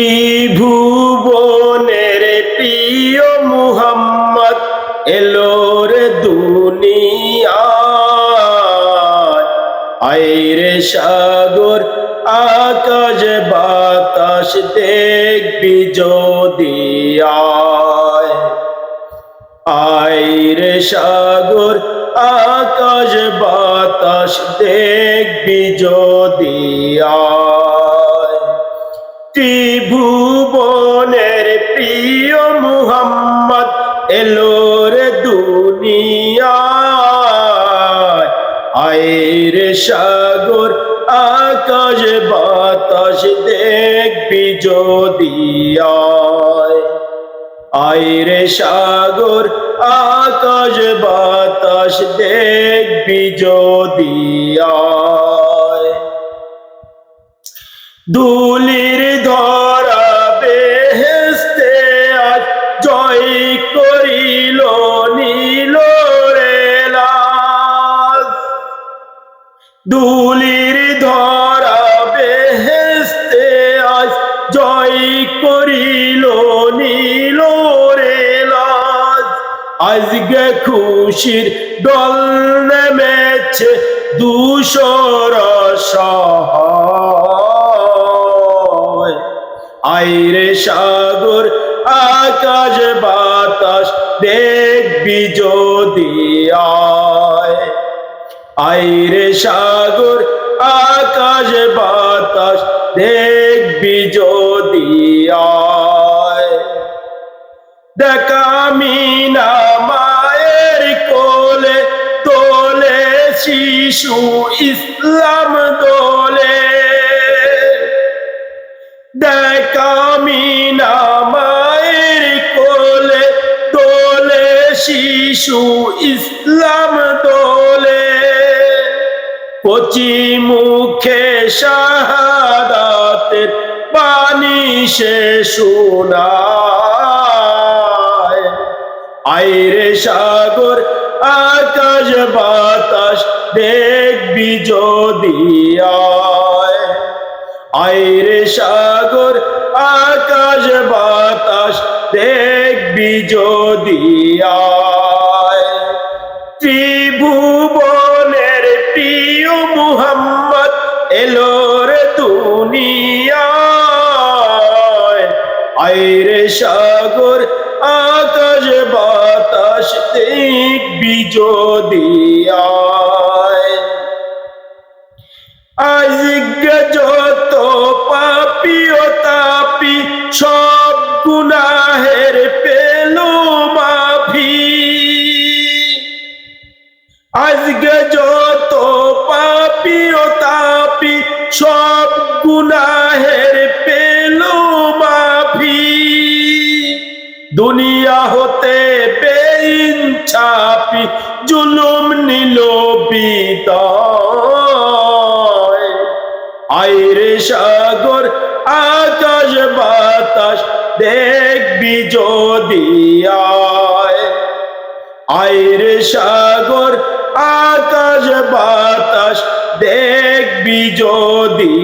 ত্রিভুবনের প্রিয় মুহাম্মদ এলো রে দুনিয়ায়। আইরে সাগর আকাশ বাতাস দেখবি যদি আয়। আইরে সাগর আকাশ বাতাস দেখবি যদি আয়। ত্রিভুবনের প্রিয় মুহাম্মদ এলো রে দুনিয়ায়। আইরে সাগর আকাশ বাতাস দেখবি যদি আয়। আইরে সাগর আকাশ বাতাস দেখবি যদি আয়। ধুলির ধরা বেহেশতে আজ জয় করিল নীল রে লাজ। ধুলির ধরা বেহেশতে আজ জয় করিল নীল রে লাজ। আজকে খুশির দল নেমেছে ধূসর সহায়। আইরে সাগর আকাশ বাতাস দেখবি যদি আয়। আইরে সাগর আকাশ বাতাস দেখবি যদি আয়। দেখা মিনা মায়ের কোলে দোলে শিশু ইসলাম দোলে। দেখা মিনা মায়ের কোলে দোলে শিশু ইসলাম দোলে। কচি মুখে শাহাদাতের বাণী সে শোনায়। আইরে সাগর আকাশ বাতাস দেখবি যদি আয়। আইরে সাগর আকাশ বাতাস দেখবি যদি আয়। ত্রিভুবনের প্রিয় মুহাম্মদ এলো রে দুনিয়ায়। আইরে সাগর আকাশ বাতাস দেখবি যদি আয়। আজকে যত পাপী ও তাপী সব গুনাহের পেল মাফি। আজকে যত পাপী ও তাপী সব গুনাহের পেল মাফি। দুনিয়া হতে বেইনসাফি জুলুম নিল বিদায়। আইরে সাগর আকাশ বাতাস দেখবি যদি আয়। আইরে সাগর আকাশ বাতাস দেখবি যদি